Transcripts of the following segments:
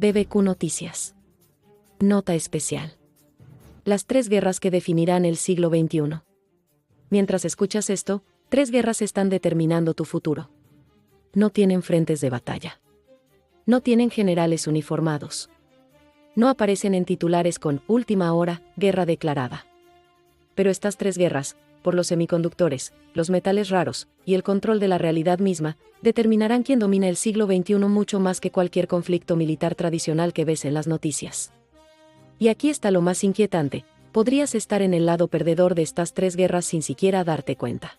BBQ Noticias. Nota especial. Las 3 guerras que definirán el siglo XXI. Mientras escuchas esto, 3 guerras están determinando tu futuro. No tienen frentes de batalla. No tienen generales uniformados. No aparecen en titulares con "última hora, guerra declarada". Pero estas 3 guerras, por los semiconductores, los metales raros y el control de la realidad misma, determinarán quién domina el siglo XXI mucho más que cualquier conflicto militar tradicional que ves en las noticias. Y aquí está lo más inquietante: podrías estar en el lado perdedor de estas 3 guerras sin siquiera darte cuenta.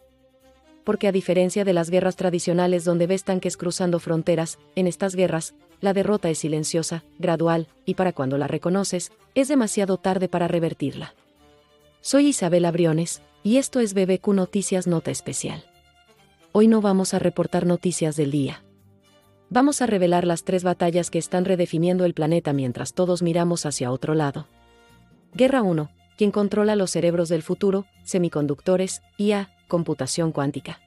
Porque a diferencia de las guerras tradicionales donde ves tanques cruzando fronteras, en estas guerras, la derrota es silenciosa, gradual, y para cuando la reconoces, es demasiado tarde para revertirla. Soy Isabela Briones, y esto es BBQ Noticias Nota Especial. Hoy no vamos a reportar noticias del día. Vamos a revelar las 3 batallas que están redefiniendo el planeta mientras todos miramos hacia otro lado. Guerra 1. ¿Quién controla los cerebros del futuro? Semiconductores, IA, computación cuántica.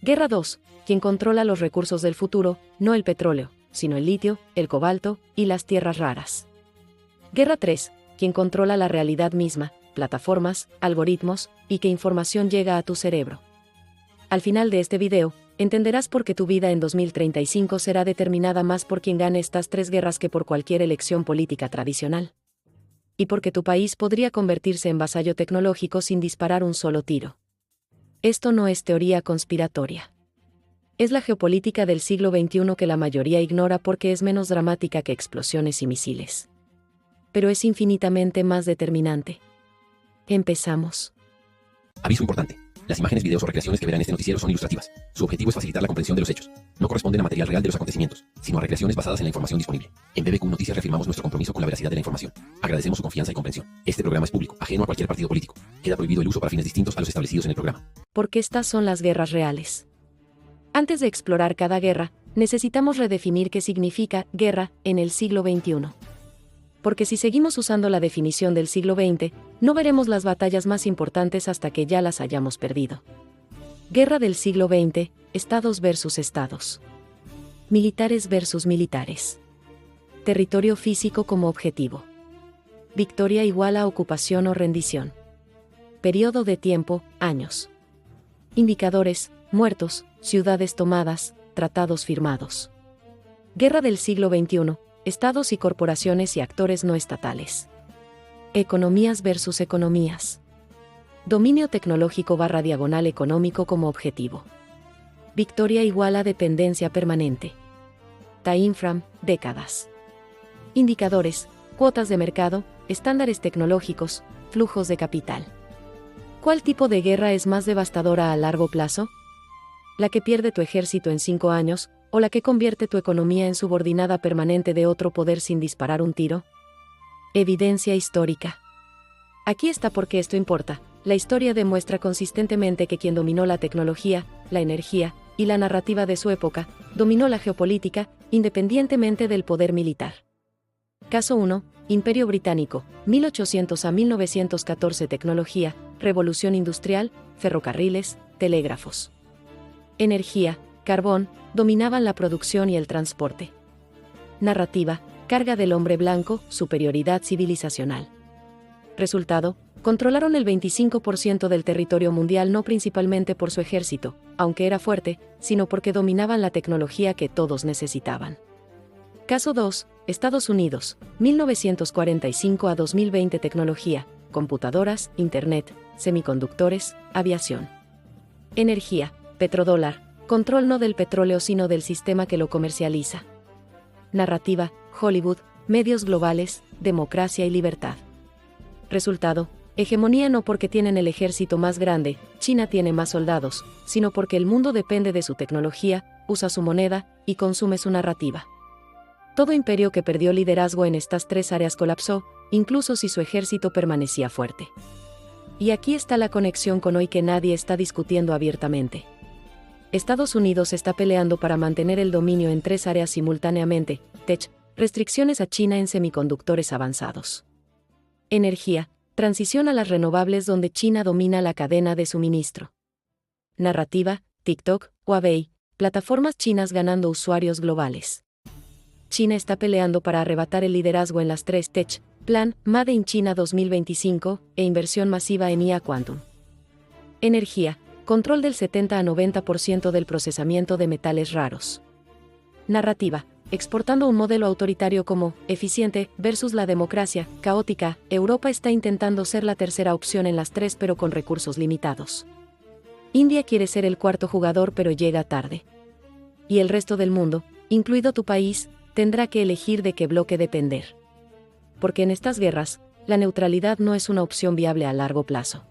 Guerra 2. ¿Quién controla los recursos del futuro? No el petróleo, sino el litio, el cobalto y las tierras raras. Guerra 3. ¿Quién controla la realidad misma? Plataformas, algoritmos, y qué información llega a tu cerebro. Al final de este video, entenderás por qué tu vida en 2035 será determinada más por quien gane estas 3 guerras que por cualquier elección política tradicional. Y porque tu país podría convertirse en vasallo tecnológico sin disparar un solo tiro. Esto no es teoría conspiratoria. Es la geopolítica del siglo XXI que la mayoría ignora porque es menos dramática que explosiones y misiles. Pero es infinitamente más determinante. Empezamos. Aviso importante. Las imágenes, videos o recreaciones que verán en este noticiero son ilustrativas. Su objetivo es facilitar la comprensión de los hechos. No corresponden a material real de los acontecimientos, sino a recreaciones basadas en la información disponible. En BBQ Noticias reafirmamos nuestro compromiso con la veracidad de la información. Agradecemos su confianza y comprensión. Este programa es público, ajeno a cualquier partido político. Queda prohibido el uso para fines distintos a los establecidos en el programa. Porque estas son las guerras reales. Antes de explorar cada guerra, necesitamos redefinir qué significa guerra en el siglo XXI. Porque si seguimos usando la definición del siglo XX, no veremos las batallas más importantes hasta que ya las hayamos perdido. Guerra del siglo XX, estados versus estados. Militares versus militares. Territorio físico como objetivo. Victoria igual a ocupación o rendición. Periodo de tiempo, años. Indicadores, muertos, ciudades tomadas, tratados firmados. Guerra del siglo XXI, estados y corporaciones y actores no estatales. Economías versus economías. Dominio tecnológico / diagonal económico como objetivo. Victoria igual a dependencia permanente. Timeframe, décadas. Indicadores, cuotas de mercado, estándares tecnológicos, flujos de capital. ¿Cuál tipo de guerra es más devastadora a largo plazo? ¿La que pierde tu ejército en 5 años, o la que convierte tu economía en subordinada permanente de otro poder sin disparar un tiro? Evidencia histórica. Aquí está por qué esto importa. La historia demuestra consistentemente que quien dominó la tecnología, la energía y la narrativa de su época, dominó la geopolítica, independientemente del poder militar. Caso 1. Imperio Británico, 1800 a 1914. Tecnología, revolución industrial, ferrocarriles, telégrafos. Energía, carbón, dominaban la producción y el transporte. Narrativa, carga del hombre blanco, superioridad civilizacional. Resultado, controlaron el 25% del territorio mundial no principalmente por su ejército, aunque era fuerte, sino porque dominaban la tecnología que todos necesitaban. Caso 2. Estados Unidos, 1945 a 2020. Tecnología, computadoras, internet, semiconductores, aviación. Energía, petrodólar, control no del petróleo sino del sistema que lo comercializa. Narrativa, Hollywood, medios globales, democracia y libertad. Resultado, hegemonía no porque tienen el ejército más grande, China tiene más soldados, sino porque el mundo depende de su tecnología, usa su moneda y consume su narrativa. Todo imperio que perdió liderazgo en estas 3 áreas colapsó, incluso si su ejército permanecía fuerte. Y aquí está la conexión con hoy que nadie está discutiendo abiertamente. Estados Unidos está peleando para mantener el dominio en 3 áreas simultáneamente: tech, restricciones a China en semiconductores avanzados. Energía, transición a las renovables donde China domina la cadena de suministro. Narrativa, TikTok, Huawei, plataformas chinas ganando usuarios globales. China está peleando para arrebatar el liderazgo en las 3 Tech, Plan, Made in China 2025, e inversión masiva en IA Quantum. Energía, control del 70 a 90% del procesamiento de metales raros. Narrativa, exportando un modelo autoritario como eficiente versus la democracia caótica. Europa está intentando ser la tercera opción en las 3 pero con recursos limitados. India quiere ser el cuarto jugador pero llega tarde. Y el resto del mundo, incluido tu país, tendrá que elegir de qué bloque depender. Porque en estas guerras, la neutralidad no es una opción viable a largo plazo.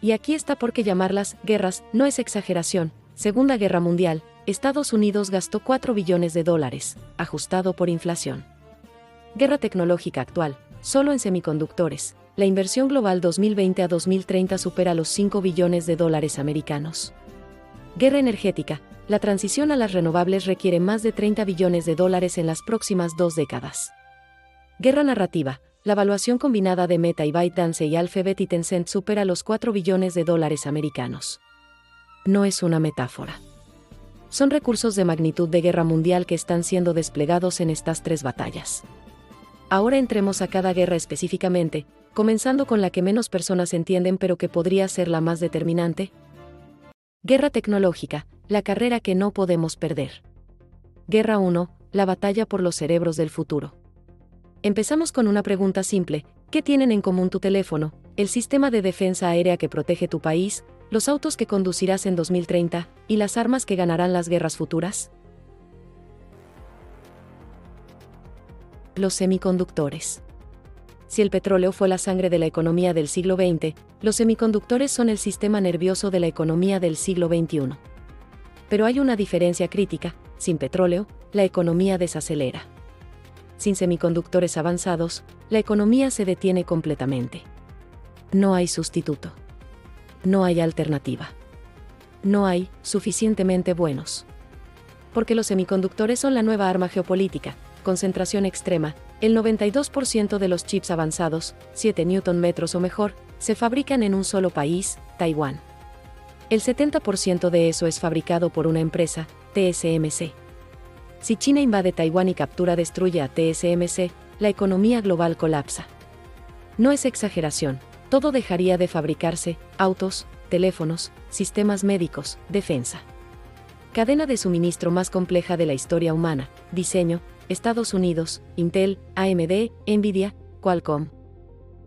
Y aquí está por qué llamarlas guerras no es exageración. Segunda Guerra Mundial, Estados Unidos gastó $4 billones, ajustado por inflación. Guerra tecnológica actual, solo en semiconductores, la inversión global 2020 a 2030 supera los $5 billones americanos. Guerra energética, la transición a las renovables requiere más de $30 billones en las próximas 2 décadas. Guerra narrativa, la valuación combinada de Meta y ByteDance y Alphabet y Tencent supera los $4 billones americanos. No es una metáfora. Son recursos de magnitud de guerra mundial que están siendo desplegados en estas 3 batallas. Ahora entremos a cada guerra específicamente, comenzando con la que menos personas entienden pero que podría ser la más determinante. Guerra tecnológica, la carrera que no podemos perder. Guerra 1, la batalla por los cerebros del futuro. Empezamos con una pregunta simple: ¿qué tienen en común tu teléfono, el sistema de defensa aérea que protege tu país, los autos que conducirás en 2030, y las armas que ganarán las guerras futuras? Los semiconductores. Si el petróleo fue la sangre de la economía del siglo XX, los semiconductores son el sistema nervioso de la economía del siglo XXI. Pero hay una diferencia crítica: sin petróleo, la economía desacelera. Sin semiconductores avanzados, la economía se detiene completamente. No hay sustituto. No hay alternativa. No hay suficientemente buenos. Porque los semiconductores son la nueva arma geopolítica, concentración extrema. El 92% de los chips avanzados, 7 Nm o mejor, se fabrican en un solo país, Taiwán. El 70% de eso es fabricado por una empresa, TSMC. Si China invade Taiwán y destruye a TSMC, la economía global colapsa. No es exageración, todo dejaría de fabricarse: autos, teléfonos, sistemas médicos, defensa. Cadena de suministro más compleja de la historia humana, diseño, Estados Unidos, Intel, AMD, Nvidia, Qualcomm.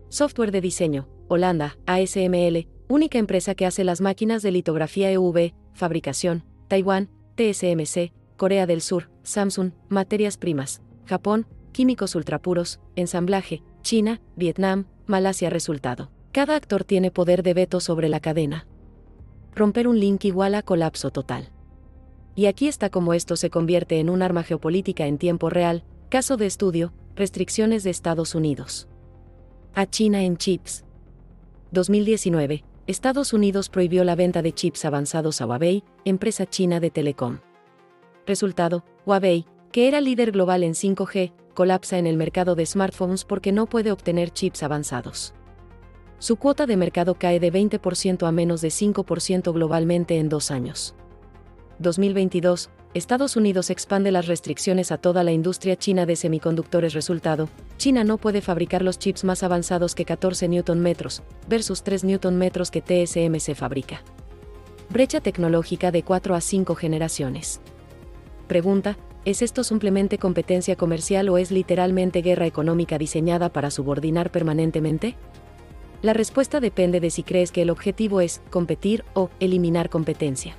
Software de diseño, Holanda, ASML, única empresa que hace las máquinas de litografía EUV, fabricación, Taiwán, TSMC, Corea del Sur, Samsung, materias primas, Japón, químicos ultrapuros, ensamblaje, China, Vietnam, Malasia. Resultado: cada actor tiene poder de veto sobre la cadena. Romper un link igual a colapso total. Y aquí está cómo esto se convierte en un arma geopolítica en tiempo real. Caso de estudio: restricciones de Estados Unidos a China en chips. 2019, Estados Unidos prohibió la venta de chips avanzados a Huawei, empresa china de telecom. Resultado: Huawei, que era líder global en 5G, colapsa en el mercado de smartphones porque no puede obtener chips avanzados. Su cuota de mercado cae de 20% a menos de 5% globalmente en 2 años. 2022, Estados Unidos expande las restricciones a toda la industria china de semiconductores. Resultado: China no puede fabricar los chips más avanzados que 14 Nm, versus 3 Nm que TSMC fabrica. Brecha tecnológica de 4 a 5 generaciones. Pregunta: ¿es esto simplemente competencia comercial o es literalmente guerra económica diseñada para subordinar permanentemente? La respuesta depende de si crees que el objetivo es competir o eliminar competencia.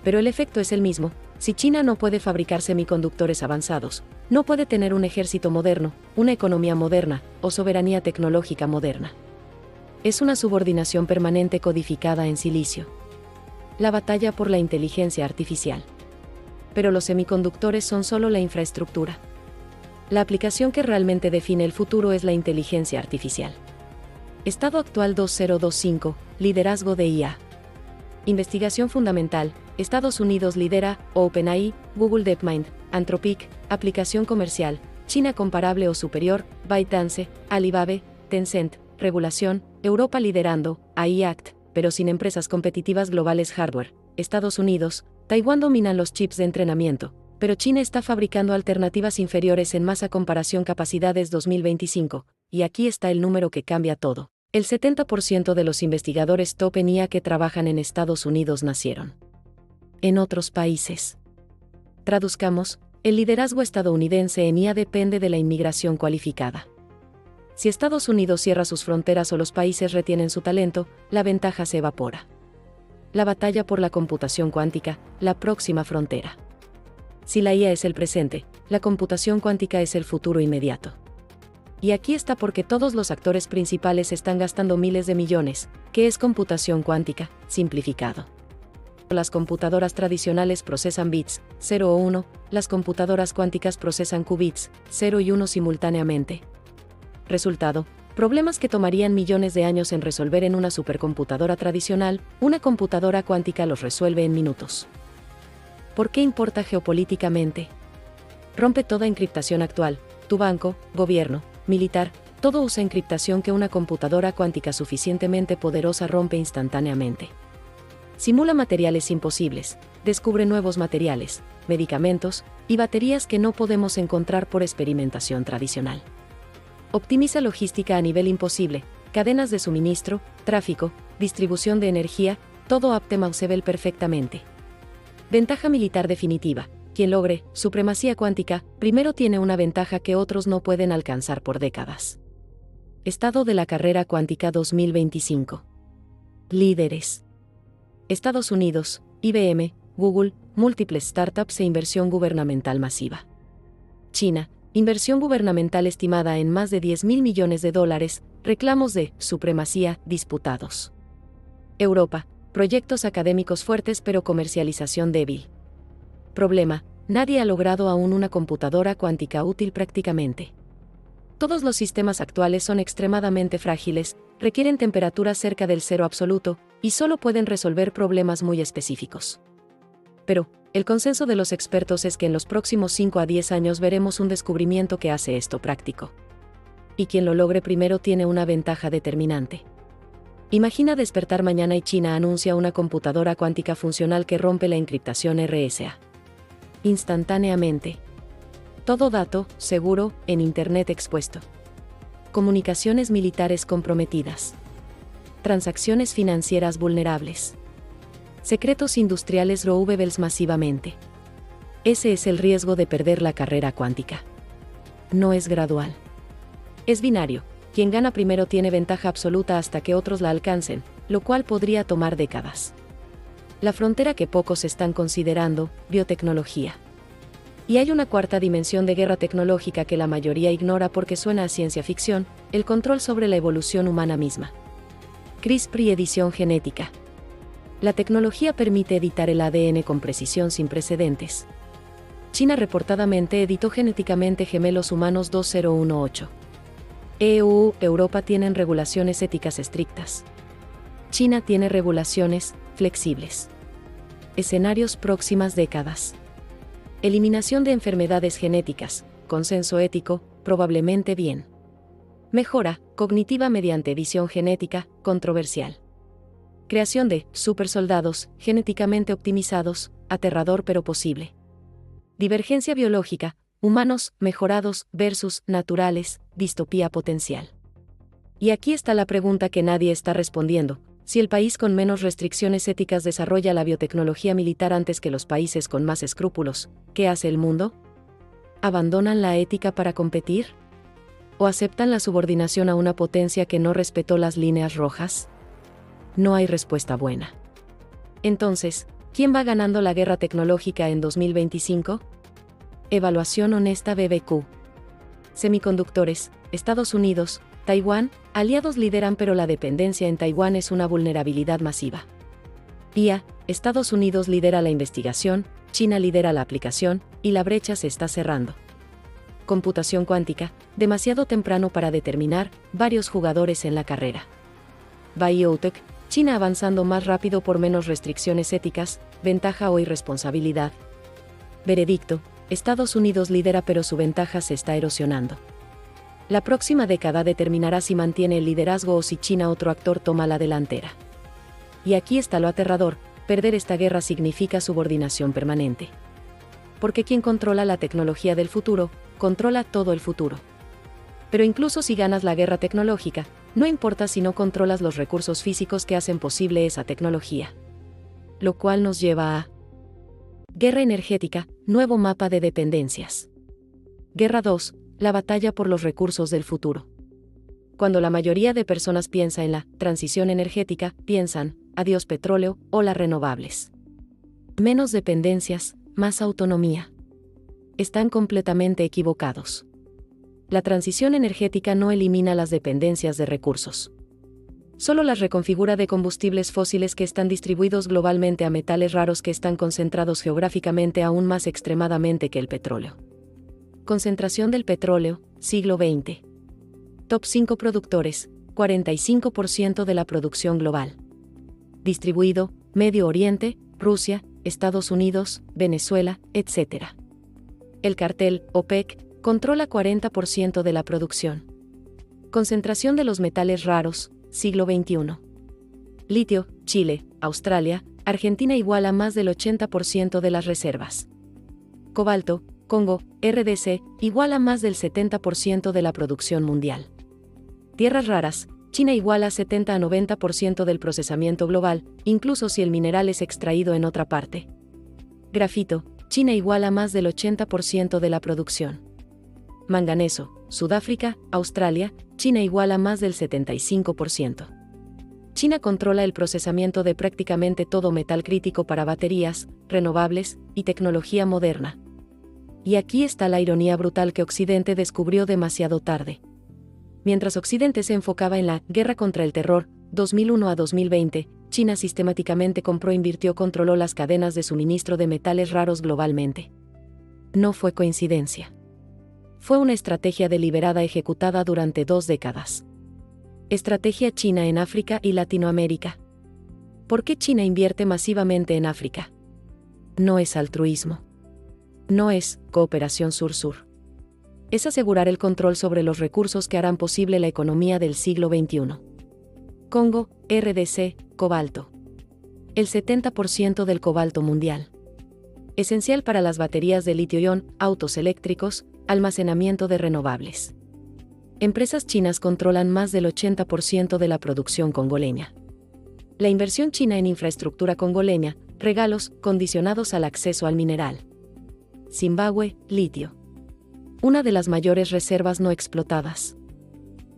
Pero el efecto es el mismo. Si China no puede fabricar semiconductores avanzados, no puede tener un ejército moderno, una economía moderna o soberanía tecnológica moderna. Es una subordinación permanente codificada en silicio. La batalla por la inteligencia artificial. Pero los semiconductores son solo la infraestructura. La aplicación que realmente define el futuro es la inteligencia artificial. Estado actual 2025, liderazgo de IA. Investigación fundamental: Estados Unidos lidera, OpenAI, Google DeepMind, Anthropic. Aplicación comercial: China comparable o superior, ByteDance, Alibaba, Tencent. Regulación: Europa liderando, AI Act, pero sin empresas competitivas globales. Hardware: Estados Unidos, Taiwán dominan los chips de entrenamiento, Pero China está fabricando alternativas inferiores en masa comparación capacidades 2025, y aquí está el número que cambia todo. El 70% de los investigadores top en IA que trabajan en Estados Unidos nacieron en otros países. Traduzcamos, el liderazgo estadounidense en IA depende de la inmigración cualificada. Si Estados Unidos cierra sus fronteras o los países retienen su talento, la ventaja se evapora. La batalla por la computación cuántica, la próxima frontera. Si la IA es el presente, la computación cuántica es el futuro inmediato. Y aquí está porque todos los actores principales están gastando miles de millones, que es computación cuántica, simplificado. Las computadoras tradicionales procesan bits, 0 o 1, las computadoras cuánticas procesan qubits, 0 y 1 simultáneamente. Resultado, problemas que tomarían millones de años en resolver en una supercomputadora tradicional, una computadora cuántica los resuelve en minutos. ¿Por qué importa geopolíticamente? Rompe toda encriptación actual, tu banco, gobierno, militar, todo usa encriptación que una computadora cuántica suficientemente poderosa rompe instantáneamente. Simula materiales imposibles, descubre nuevos materiales, medicamentos y baterías que no podemos encontrar por experimentación tradicional. Optimiza logística a nivel imposible, cadenas de suministro, tráfico, distribución de energía, todo optimizable perfectamente. Ventaja militar definitiva. Quien logre supremacía cuántica, primero tiene una ventaja que otros no pueden alcanzar por décadas. Estado de la carrera cuántica 2025. Líderes. Estados Unidos, IBM, Google, múltiples startups e inversión gubernamental masiva. China, inversión gubernamental estimada en más de $10.000 millones, reclamos de supremacía disputados. Europa, proyectos académicos fuertes pero comercialización débil. Problema, nadie ha logrado aún una computadora cuántica útil prácticamente. Todos los sistemas actuales son extremadamente frágiles, requieren temperaturas cerca del cero absoluto, y solo pueden resolver problemas muy específicos. Pero, el consenso de los expertos es que en los próximos 5 a 10 años veremos un descubrimiento que hace esto práctico. Y quien lo logre primero tiene una ventaja determinante. Imagina despertar mañana y China anuncia una computadora cuántica funcional que rompe la encriptación RSA. Instantáneamente. Todo dato, seguro, en Internet expuesto. Comunicaciones militares comprometidas. Transacciones financieras vulnerables. Secretos industriales robables masivamente. Ese es el riesgo de perder la carrera cuántica. No es gradual. Es binario. Quien gana primero tiene ventaja absoluta hasta que otros la alcancen, lo cual podría tomar décadas. La frontera que pocos están considerando, biotecnología. Y hay una cuarta dimensión de guerra tecnológica que la mayoría ignora porque suena a ciencia ficción, el control sobre la evolución humana misma. CRISPR y edición genética. La tecnología permite editar el ADN con precisión sin precedentes. China reportadamente editó genéticamente gemelos humanos 2018. Europa tienen regulaciones éticas estrictas. China tiene regulaciones flexibles. Escenarios próximas décadas. Eliminación de enfermedades genéticas, consenso ético, probablemente bien. Mejora cognitiva mediante edición genética, controversial. Creación de supersoldados genéticamente optimizados, aterrador pero posible. Divergencia biológica, humanos mejorados versus naturales, distopía potencial. Y aquí está la pregunta que nadie está respondiendo. Si el país con menos restricciones éticas desarrolla la biotecnología militar antes que los países con más escrúpulos, ¿qué hace el mundo? ¿Abandonan la ética para competir? ¿O aceptan la subordinación a una potencia que no respetó las líneas rojas? No hay respuesta buena. Entonces, ¿quién va ganando la guerra tecnológica en 2025? Evaluación honesta BBQ. Semiconductores, Estados Unidos, Taiwán, aliados lideran pero la dependencia en Taiwán es una vulnerabilidad masiva. IA, Estados Unidos lidera la investigación, China lidera la aplicación, y la brecha se está cerrando. Computación cuántica, demasiado temprano para determinar, varios jugadores en la carrera. Biotech, China avanzando más rápido por menos restricciones éticas, ventaja o irresponsabilidad. Veredicto, Estados Unidos lidera pero su ventaja se está erosionando. La próxima década determinará si mantiene el liderazgo o si China otro actor toma la delantera. Y aquí está lo aterrador, perder esta guerra significa subordinación permanente. porque quien controla la tecnología del futuro, controla todo el futuro. Pero incluso si ganas la guerra tecnológica, no importa si no controlas los recursos físicos que hacen posible esa tecnología. Lo cual nos lleva a Guerra energética, nuevo mapa de dependencias. Guerra 2, la batalla por los recursos del futuro. Cuando la mayoría de personas piensa en la transición energética, piensan, adiós petróleo o las renovables. Menos dependencias, más autonomía. Están completamente equivocados. La transición energética no elimina las dependencias de recursos. Solo las reconfigura de combustibles fósiles que están distribuidos globalmente a metales raros que están concentrados geográficamente aún más extremadamente que el petróleo. Concentración del petróleo, siglo XX. Top 5 productores, 45% de la producción global. Distribuido, Medio Oriente, Rusia, Estados Unidos, Venezuela, etc. El cartel, OPEC, controla 40% de la producción. Concentración de los metales raros, siglo XXI. Litio, Chile, Australia, Argentina igual a más del 80% de las reservas. Cobalto, Congo, RDC, igual a más del 70% de la producción mundial. Tierras raras, China igual a 70 a 90% del procesamiento global, incluso si el mineral es extraído en otra parte. Grafito, China igual a más del 80% de la producción. Manganeso, Sudáfrica, Australia, China igual a más del 75%. China controla el procesamiento de prácticamente todo metal crítico para baterías, renovables y tecnología moderna. Y aquí está la ironía brutal que Occidente descubrió demasiado tarde. Mientras Occidente se enfocaba en la guerra contra el terror, 2001 a 2020, China sistemáticamente compró, invirtió, controló las cadenas de suministro de metales raros globalmente. No fue coincidencia. Fue una estrategia deliberada ejecutada durante 2 décadas. Estrategia china en África y Latinoamérica. ¿Por qué China invierte masivamente en África? No es altruismo. No es cooperación sur-sur. Es asegurar el control sobre los recursos que harán posible la economía del siglo XXI. Congo, RDC, cobalto. El 70% del cobalto mundial. Esencial para las baterías de litio-ion, autos eléctricos, almacenamiento de renovables. Empresas chinas controlan más del 80% de la producción congoleña. La inversión china en infraestructura congoleña, regalos condicionados al acceso al mineral. Zimbabue, litio. Una de las mayores reservas no explotadas.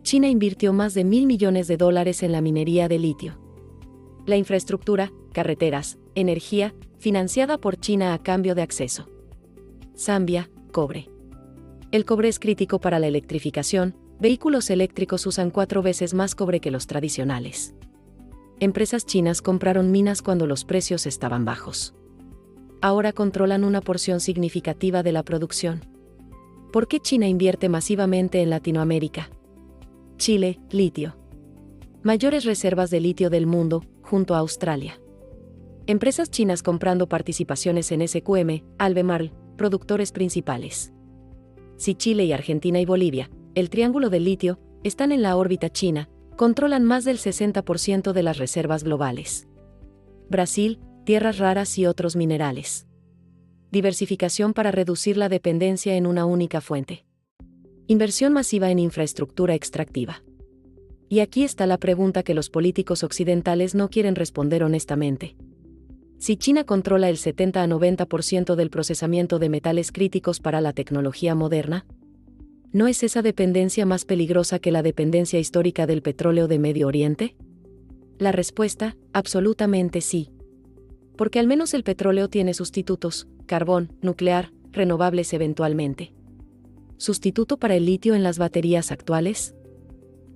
China invirtió más de $1.000 millones en la minería de litio. La infraestructura, carreteras, energía, financiada por China a cambio de acceso. Zambia, cobre. El cobre es crítico para la electrificación, vehículos eléctricos usan 4 veces más cobre que los tradicionales. Empresas chinas compraron minas cuando los precios estaban bajos. Ahora controlan una porción significativa de la producción. ¿Por qué China invierte masivamente en Latinoamérica? Chile, litio. Mayores reservas de litio del mundo, junto a Australia. Empresas chinas comprando participaciones en SQM, Albemarle, productores principales. Si Chile y Argentina y Bolivia, el triángulo del litio, están en la órbita china, controlan más del 60% de las reservas globales. Brasil, tierras raras y otros minerales. Diversificación para reducir la dependencia en una única fuente. Inversión masiva en infraestructura extractiva. Y aquí está la pregunta que los políticos occidentales no quieren responder honestamente. Si China controla el 70 a 90% del procesamiento de metales críticos para la tecnología moderna, ¿no es esa dependencia más peligrosa que la dependencia histórica del petróleo de Medio Oriente? La respuesta, absolutamente sí. Porque al menos el petróleo tiene sustitutos, carbón, nuclear, renovables eventualmente. ¿Sustituto para el litio en las baterías actuales?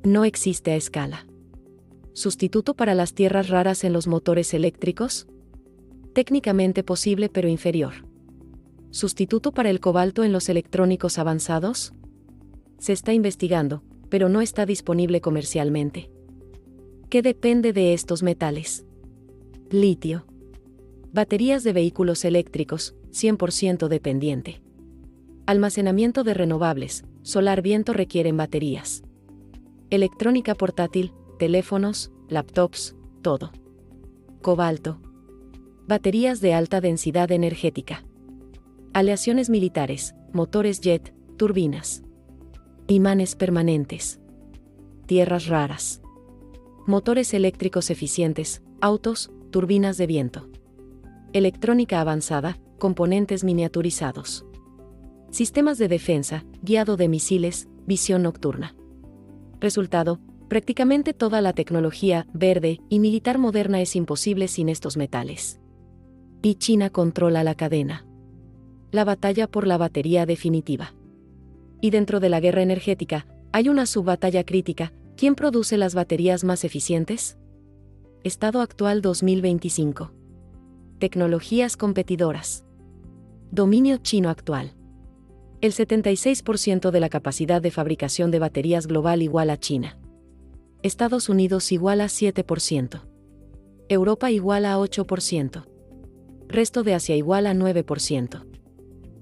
No existe a escala. ¿Sustituto para las tierras raras en los motores eléctricos? Técnicamente posible pero inferior. ¿Sustituto para el cobalto en los electrónicos avanzados? Se está investigando, pero no está disponible comercialmente. ¿Qué depende de estos metales? Litio. Baterías de vehículos eléctricos, 100% dependiente. Almacenamiento de renovables, solar, viento requieren baterías. Electrónica portátil, teléfonos, laptops, todo. Cobalto. Baterías de alta densidad energética. aleaciones militares, motores jet, turbinas, imanes permanentes, tierras raras, motores eléctricos eficientes, autos, turbinas de viento, electrónica avanzada, componentes miniaturizados, sistemas de defensa, guiado de misiles, visión nocturna. Resultado: prácticamente toda la tecnología verde y militar moderna es imposible sin estos metales. Y China controla la cadena. La batalla por la batería definitiva. Y dentro de la guerra energética, hay una subbatalla crítica: ¿quién produce las baterías más eficientes? Estado actual 2025. Tecnologías competidoras. Dominio chino actual. El 76% de la capacidad de fabricación de baterías global igual a China. Estados Unidos igual a 7%. Europa igual a 8%. Resto de Asia igual a 9%.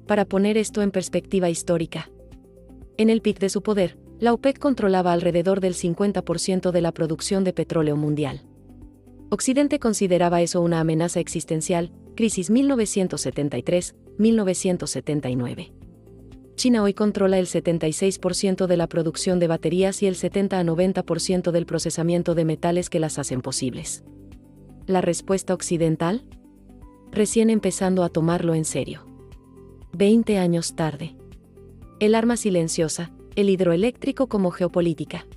Para poner esto en perspectiva histórica. En el pic de su poder, la OPEC controlaba alrededor del 50% de la producción de petróleo mundial. Occidente consideraba eso una amenaza existencial, crisis 1973-1979. China hoy controla el 76% de la producción de baterías y el 70 a 90% del procesamiento de metales que las hacen posibles. ¿La respuesta occidental? Recién empezando a tomarlo en serio. 20 años tarde. El arma silenciosa, el hidroeléctrico como geopolítica.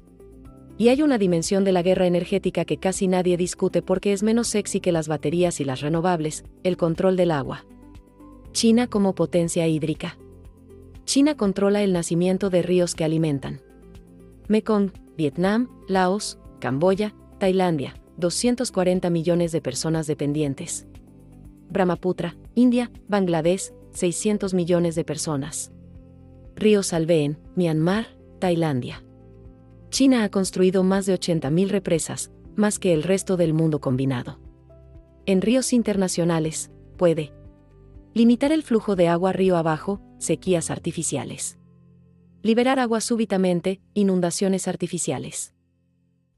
Y hay una dimensión de la guerra energética que casi nadie discute porque es menos sexy que las baterías y las renovables: el control del agua. China como potencia hídrica. China controla el nacimiento de ríos que alimentan Mekong, Vietnam, Laos, Camboya, Tailandia, 240 millones de personas dependientes. Brahmaputra, India, Bangladesh, 600 millones de personas. Río Salween, Myanmar, Tailandia. China ha construido más de 80.000 represas, más que el resto del mundo combinado. En ríos internacionales, puede limitar el flujo de agua río abajo, sequías artificiales. Liberar agua súbitamente, inundaciones artificiales.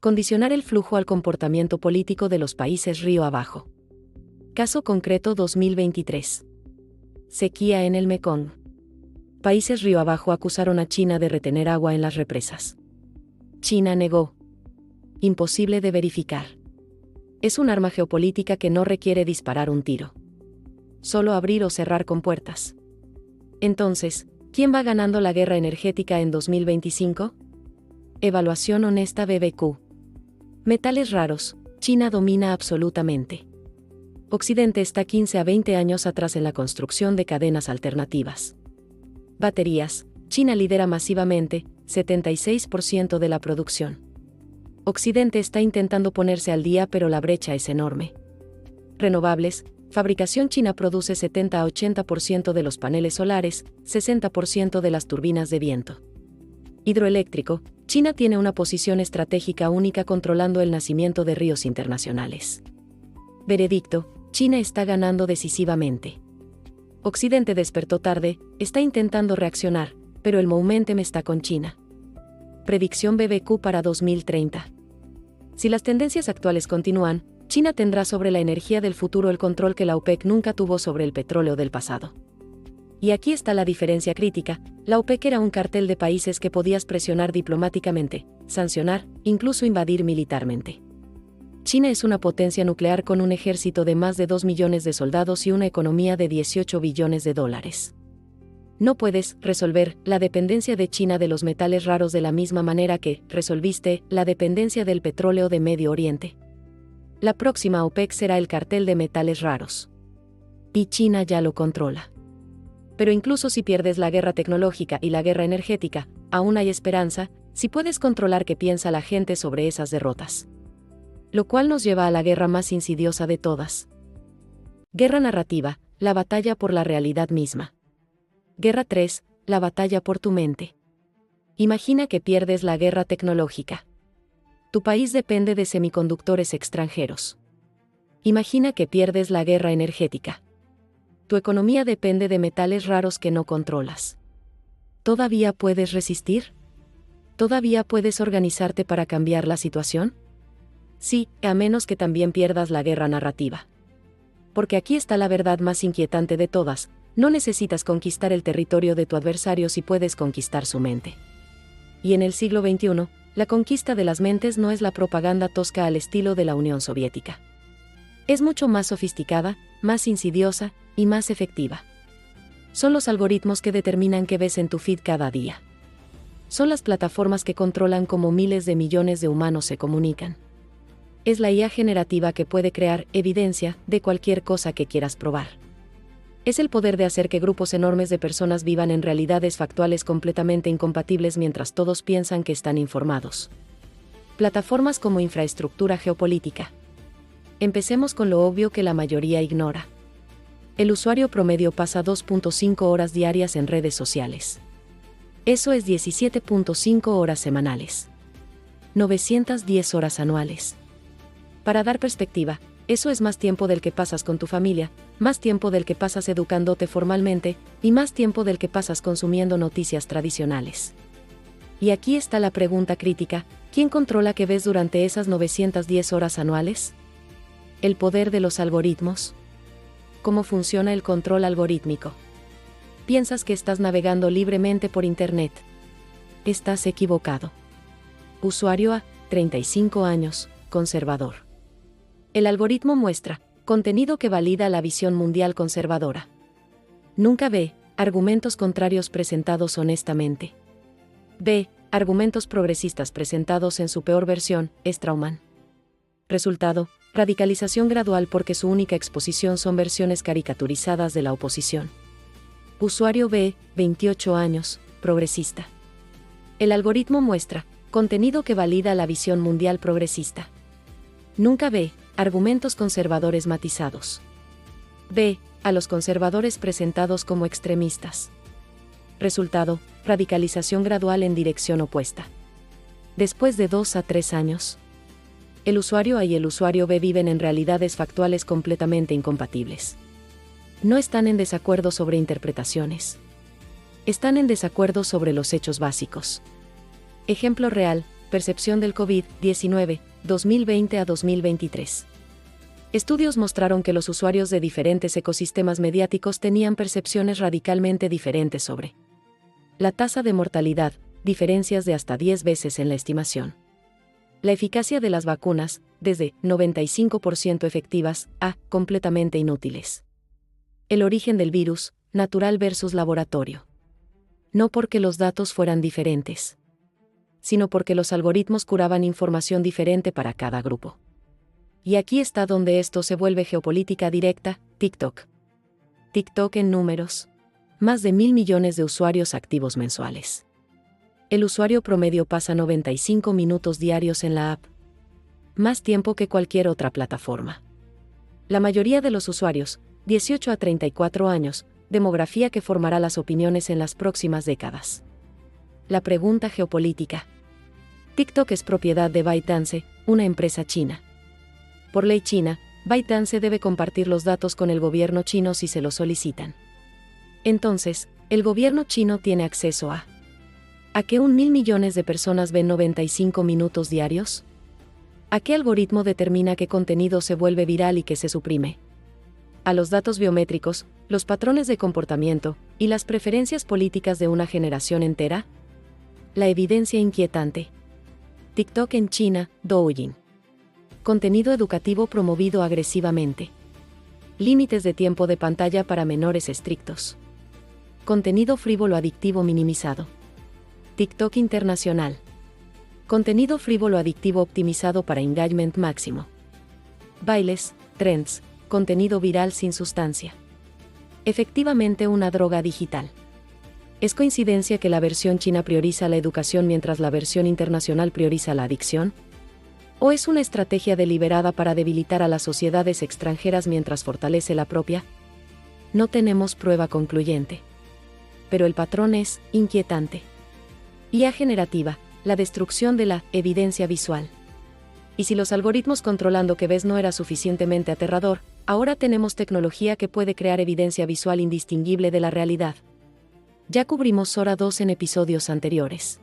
Condicionar el flujo al comportamiento político de los países río abajo. Caso concreto 2023. Sequía en el Mekong. Países río abajo acusaron a China de retener agua en las represas. China negó. Imposible de verificar. Es un arma geopolítica que no requiere disparar un tiro. Solo abrir o cerrar compuertas. Entonces, ¿quién va ganando la guerra energética en 2025? Evaluación honesta BBQ. Metales raros, China domina absolutamente. Occidente está 15 a 20 años atrás en la construcción de cadenas alternativas. Baterías, China lidera masivamente, 76% de la producción. Occidente está intentando ponerse al día, pero la brecha es enorme. Renovables, fabricación china produce 70 a 80% de los paneles solares, 60% de las turbinas de viento. Hidroeléctrico, China tiene una posición estratégica única controlando el nacimiento de ríos internacionales. Veredicto, China está ganando decisivamente. Occidente despertó tarde, está intentando reaccionar, pero el momentum está con China. Predicción BBQ para 2030. Si las tendencias actuales continúan, China tendrá sobre la energía del futuro el control que la OPEC nunca tuvo sobre el petróleo del pasado. Y aquí está la diferencia crítica: la OPEC era un cartel de países que podías presionar diplomáticamente, sancionar, incluso invadir militarmente. China es una potencia nuclear con un ejército de más de 2 millones de soldados y una economía de 18 billones de dólares. No puedes resolver la dependencia de China de los metales raros de la misma manera que resolviste la dependencia del petróleo de Medio Oriente. La próxima OPEC será el cartel de metales raros. Y China ya lo controla. Pero incluso si pierdes la guerra tecnológica y la guerra energética, aún hay esperanza, si puedes controlar qué piensa la gente sobre esas derrotas. Lo cual nos lleva a la guerra más insidiosa de todas. Guerra narrativa, la batalla por la realidad misma. Guerra 3, la batalla por tu mente. Imagina que pierdes la guerra tecnológica. Tu país depende de semiconductores extranjeros. Imagina que pierdes la guerra energética. Tu economía depende de metales raros que no controlas. ¿Todavía puedes resistir? ¿Todavía puedes organizarte para cambiar la situación? Sí, a menos que también pierdas la guerra narrativa. Porque aquí está la verdad más inquietante de todas: No necesitas conquistar el territorio de tu adversario si puedes conquistar su mente. Y en el siglo XXI, la conquista de las mentes no es la propaganda tosca al estilo de la Unión Soviética. Es mucho más sofisticada, más insidiosa y más efectiva. Son los algoritmos que determinan qué ves en tu feed cada día. Son las plataformas que controlan cómo miles de millones de humanos se comunican. Es la IA generativa que puede crear evidencia de cualquier cosa que quieras probar. Es el poder de hacer que grupos enormes de personas vivan en realidades factuales completamente incompatibles mientras todos piensan que están informados. Plataformas como infraestructura geopolítica. Empecemos con lo obvio que la mayoría ignora. El usuario promedio pasa 2.5 horas diarias en redes sociales. Eso es 17.5 horas semanales. 910 horas anuales. Para dar perspectiva, eso es más tiempo del que pasas con tu familia, más tiempo del que pasas educándote formalmente, y más tiempo del que pasas consumiendo noticias tradicionales. Y aquí está la pregunta crítica: ¿quién controla qué ves durante esas 910 horas anuales? ¿El poder de los algoritmos? ¿Cómo funciona el control algorítmico? ¿Piensas que estás navegando libremente por Internet? Estás equivocado. Usuario A, 35 años, conservador. El algoritmo muestra contenido que valida la visión mundial conservadora. Nunca ve argumentos contrarios presentados honestamente. Ve argumentos progresistas presentados en su peor versión, Strauman. Resultado: radicalización gradual porque su única exposición son versiones caricaturizadas de la oposición. Usuario B, 28 años, progresista. El algoritmo muestra contenido que valida la visión mundial progresista. Nunca ve argumentos conservadores matizados. Ve a los conservadores presentados como extremistas. Resultado: radicalización gradual en dirección opuesta. Después de 2 a 3 años, el usuario A y el usuario B viven en realidades factuales completamente incompatibles. No están en desacuerdo sobre interpretaciones. Están en desacuerdo sobre los hechos básicos. Ejemplo real: percepción del COVID-19, 2020 a 2023. Estudios mostraron que los usuarios de diferentes ecosistemas mediáticos tenían percepciones radicalmente diferentes sobre la tasa de mortalidad, diferencias de hasta 10 veces en la estimación. La eficacia de las vacunas, desde 95% efectivas a completamente inútiles. El origen del virus, natural versus laboratorio. No porque los datos fueran diferentes, sino porque los algoritmos curaban información diferente para cada grupo. Y aquí está donde esto se vuelve geopolítica directa: TikTok. TikTok en números. Más de 1.000 millones de usuarios activos mensuales. El usuario promedio pasa 95 minutos diarios en la app. Más tiempo que cualquier otra plataforma. La mayoría de los usuarios, 18 a 34 años, demografía que formará las opiniones en las próximas décadas. La pregunta geopolítica. TikTok es propiedad de ByteDance, una empresa china. Por ley china, ByteDance debe compartir los datos con el gobierno chino si se lo solicitan. Entonces, el gobierno chino tiene acceso ¿a qué 1.000 millones de personas ven 95 minutos diarios? ¿A qué algoritmo determina qué contenido se vuelve viral y qué se suprime? A los datos biométricos, los patrones de comportamiento y las preferencias políticas de una generación entera. La evidencia inquietante. TikTok en China, Douyin. Contenido educativo promovido agresivamente. Límites de tiempo de pantalla para menores estrictos. Contenido frívolo adictivo minimizado. TikTok internacional. Contenido frívolo adictivo optimizado para engagement máximo. Bailes, trends, contenido viral sin sustancia. Efectivamente una droga digital. ¿Es coincidencia que la versión china prioriza la educación mientras la versión internacional prioriza la adicción? ¿O es una estrategia deliberada para debilitar a las sociedades extranjeras mientras fortalece la propia? No tenemos prueba concluyente. Pero el patrón es inquietante. IA generativa, la destrucción de la evidencia visual. Y si los algoritmos controlando qué ves no era suficientemente aterrador, ahora tenemos tecnología que puede crear evidencia visual indistinguible de la realidad. Ya cubrimos Sora 2 en episodios anteriores.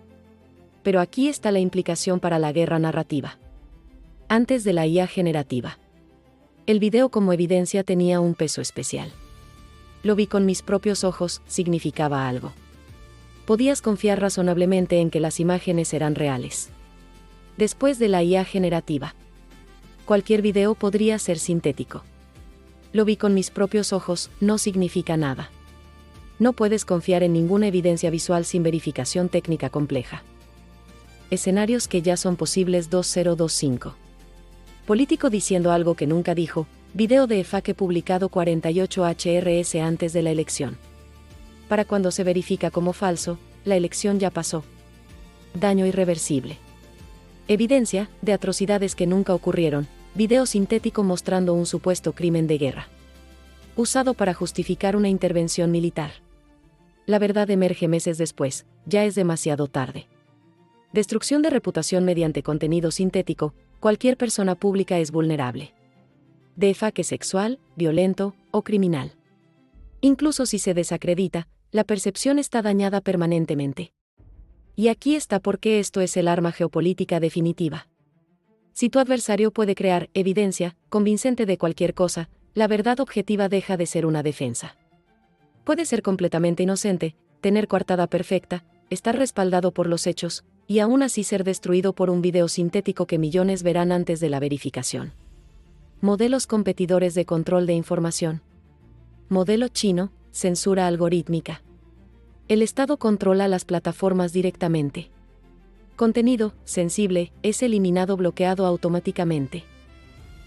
Pero aquí está la implicación para la guerra narrativa. Antes de la IA generativa, el video como evidencia tenía un peso especial. Lo vi con mis propios ojos, significaba algo. Podías confiar razonablemente en que las imágenes eran reales. Después de la IA generativa, cualquier video podría ser sintético. Lo vi con mis propios ojos, no significa nada. No puedes confiar en ninguna evidencia visual sin verificación técnica compleja. Escenarios que ya son posibles. 2025. Político diciendo algo que nunca dijo. Video de EFAQ publicado 48 HRS antes de la elección. Para cuando se verifica como falso, la elección ya pasó. Daño irreversible. Evidencia de atrocidades que nunca ocurrieron. Video sintético mostrando un supuesto crimen de guerra. Usado para justificar una intervención militar. La verdad emerge meses después, ya es demasiado tarde. Destrucción de reputación mediante contenido sintético. Cualquier persona pública es vulnerable. De EFAQ sexual, violento o criminal. Incluso si se desacredita, la percepción está dañada permanentemente. Y aquí está por qué esto es el arma geopolítica definitiva. Si tu adversario puede crear evidencia convincente de cualquier cosa, la verdad objetiva deja de ser una defensa. Puede ser completamente inocente, tener coartada perfecta, estar respaldado por los hechos, y aún así ser destruido por un video sintético que millones verán antes de la verificación. Modelos competidores de control de información. Modelo chino, censura algorítmica. El Estado controla las plataformas directamente. Contenido sensible es eliminado bloqueado automáticamente.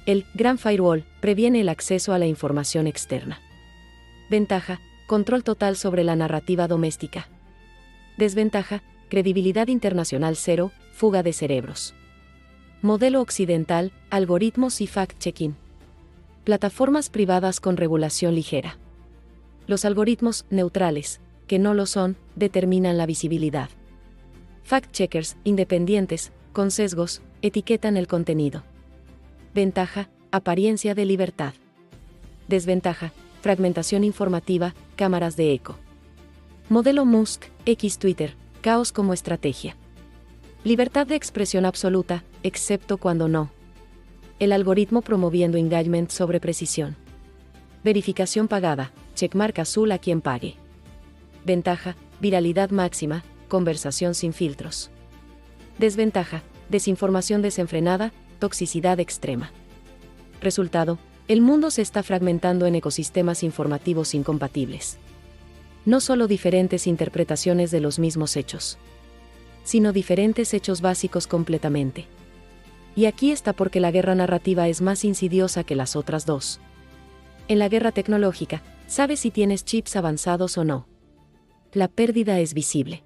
El Gran Firewall previene el acceso a la información externa. Ventaja: control total sobre la narrativa doméstica. Desventaja: credibilidad internacional cero, fuga de cerebros. Modelo occidental, algoritmos y fact-checking. Plataformas privadas con regulación ligera. Los algoritmos neutrales, que no lo son, determinan la visibilidad. Fact-checkers, independientes, con sesgos, etiquetan el contenido. Ventaja: apariencia de libertad. Desventaja: fragmentación informativa, cámaras de eco. Modelo Musk, X Twitter, caos como estrategia. Libertad de expresión absoluta, excepto cuando no. El algoritmo promoviendo engagement sobre precisión. Verificación pagada, checkmark azul a quien pague. Ventaja: viralidad máxima, conversación sin filtros. Desventaja: desinformación desenfrenada, toxicidad extrema. Resultado: el mundo se está fragmentando en ecosistemas informativos incompatibles. No solo diferentes interpretaciones de los mismos hechos, sino diferentes hechos básicos completamente. Y aquí está porque la guerra narrativa es más insidiosa que las otras dos. En la guerra tecnológica, sabes si tienes chips avanzados o no. La pérdida es visible.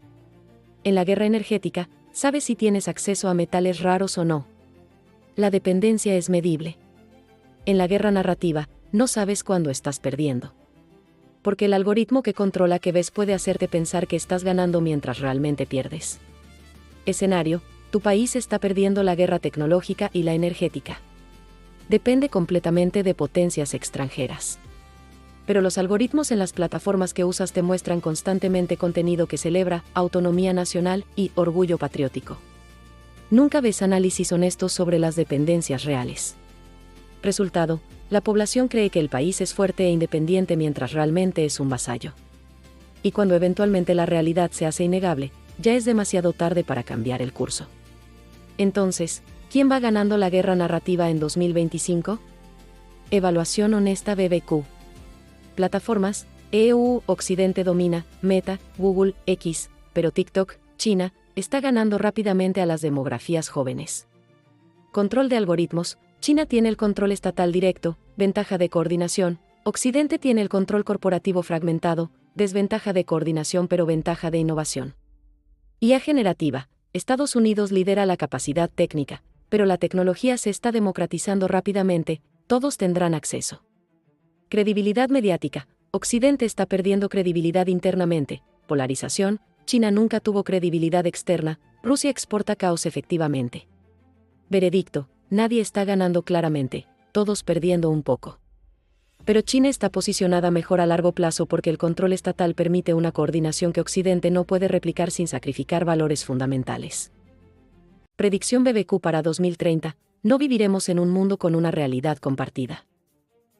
En la guerra energética, sabes si tienes acceso a metales raros o no. La dependencia es medible. En la guerra narrativa, no sabes cuándo estás perdiendo. Porque el algoritmo que controla qué ves puede hacerte pensar que estás ganando mientras realmente pierdes. Escenario: tu país está perdiendo la guerra tecnológica y la energética. Depende completamente de potencias extranjeras. Pero los algoritmos en las plataformas que usas te muestran constantemente contenido que celebra autonomía nacional y orgullo patriótico. Nunca ves análisis honestos sobre las dependencias reales. Resultado: la población cree que el país es fuerte e independiente mientras realmente es un vasallo. Y cuando eventualmente la realidad se hace innegable, ya es demasiado tarde para cambiar el curso. Entonces, ¿quién va ganando la guerra narrativa en 2025? Evaluación honesta BBQ. Plataformas: EU, Occidente domina, Meta, Google, X, pero TikTok, China, está ganando rápidamente a las demografías jóvenes. Control de algoritmos: China tiene el control estatal directo, ventaja de coordinación, Occidente tiene el control corporativo fragmentado, desventaja de coordinación pero ventaja de innovación. IA generativa: Estados Unidos lidera la capacidad técnica, pero la tecnología se está democratizando rápidamente, todos tendrán acceso. Credibilidad mediática: Occidente está perdiendo credibilidad internamente, polarización, China nunca tuvo credibilidad externa, Rusia exporta caos efectivamente. Veredicto: nadie está ganando claramente, todos perdiendo un poco. Pero China está posicionada mejor a largo plazo porque el control estatal permite una coordinación que Occidente no puede replicar sin sacrificar valores fundamentales. Predicción BBQ para 2030: no viviremos en un mundo con una realidad compartida.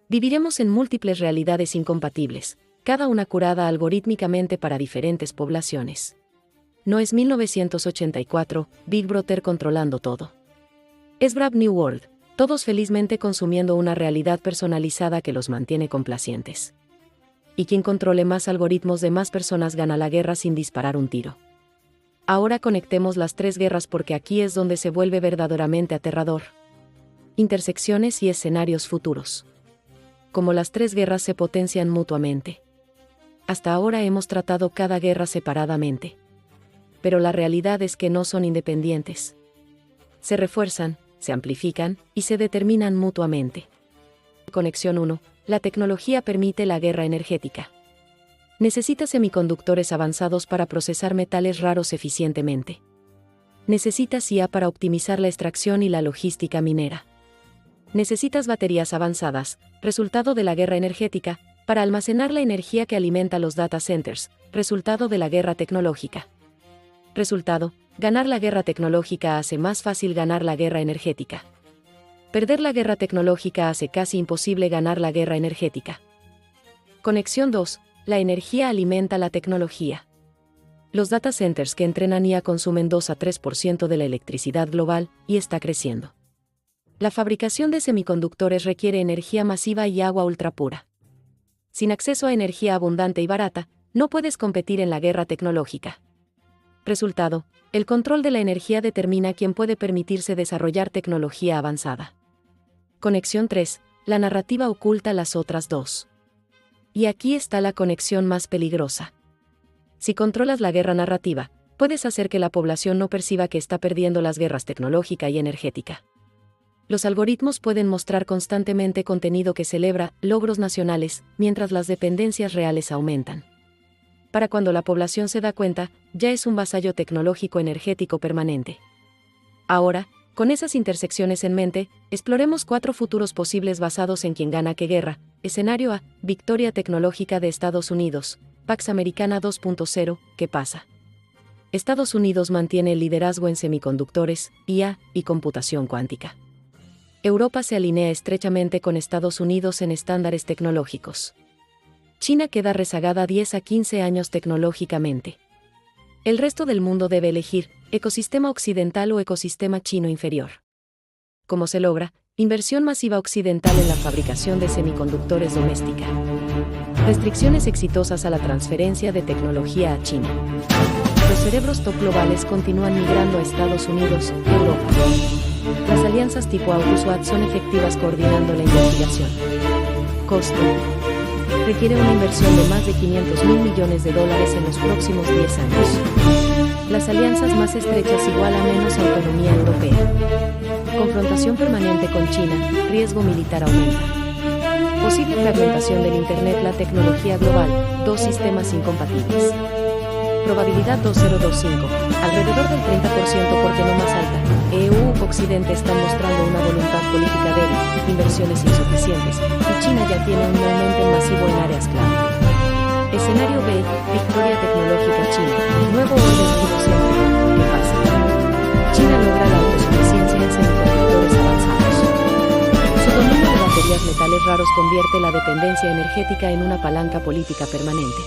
Viviremos en múltiples realidades incompatibles, cada una curada algorítmicamente para diferentes poblaciones. No es 1984, Big Brother controlando todo. Es Brave New World, todos felizmente consumiendo una realidad personalizada que los mantiene complacientes. Y quien controle más algoritmos de más personas gana la guerra sin disparar un tiro. Ahora conectemos las tres guerras porque aquí es donde se vuelve verdaderamente aterrador. Intersecciones y escenarios futuros. Como las tres guerras se potencian mutuamente. Hasta ahora hemos tratado cada guerra separadamente. Pero la realidad es que no son independientes. Se refuerzan, se amplifican y se determinan mutuamente. Conexión 1. La tecnología permite la guerra energética. Necesitas semiconductores avanzados para procesar metales raros eficientemente. Necesitas IA para optimizar la extracción y la logística minera. Necesitas baterías avanzadas, resultado de la guerra energética, para almacenar la energía que alimenta los data centers, resultado de la guerra tecnológica. Resultado, ganar la guerra tecnológica hace más fácil ganar la guerra energética. Perder la guerra tecnológica hace casi imposible ganar la guerra energética. Conexión 2. La energía alimenta la tecnología. Los data centers que entrenan IA consumen 2 a 3% de la electricidad global, y está creciendo. La fabricación de semiconductores requiere energía masiva y agua ultrapura. Sin acceso a energía abundante y barata, no puedes competir en la guerra tecnológica. Resultado, el control de la energía determina quién puede permitirse desarrollar tecnología avanzada. Conexión 3. La narrativa oculta las otras dos. Y aquí está la conexión más peligrosa. Si controlas la guerra narrativa, puedes hacer que la población no perciba que está perdiendo las guerras tecnológica y energética. Los algoritmos pueden mostrar constantemente contenido que celebra logros nacionales, mientras las dependencias reales aumentan. Para cuando la población se da cuenta, ya es un vasallo tecnológico energético permanente. Ahora, con esas intersecciones en mente, exploremos 4 futuros posibles basados en quién gana qué guerra. Escenario A, victoria tecnológica de Estados Unidos, Pax Americana 2.0, ¿qué pasa? Estados Unidos mantiene el liderazgo en semiconductores, IA y computación cuántica. Europa se alinea estrechamente con Estados Unidos en estándares tecnológicos. China queda rezagada 10 a 15 años tecnológicamente. El resto del mundo debe elegir, ecosistema occidental o ecosistema chino inferior. ¿Cómo se logra? Inversión masiva occidental en la fabricación de semiconductores doméstica. Restricciones exitosas a la transferencia de tecnología a China. Los cerebros top globales continúan migrando a Estados Unidos, Europa. Las alianzas tipo AUKUS-WAT son efectivas coordinando la investigación. Costo. Requiere una inversión de más de $500 mil millones en los próximos 10 años. Las alianzas más estrechas igual a menos autonomía europea. Confrontación permanente con China, riesgo militar aumenta. Posible fragmentación del Internet, la tecnología global, 2 sistemas incompatibles. Probabilidad 2025, alrededor del 30% porque no más alta. EU-Occidente están mostrando una voluntad política débil, inversiones insuficientes, y China ya tiene un aumento masivo en áreas clave. Escenario B, victoria tecnológica China, nuevo orden hidrocéntrico, ¿qué pasa? China logra la autosuficiencia en semiconductores avanzados. Su dominio de baterías metales raros convierte la dependencia energética en una palanca política permanente.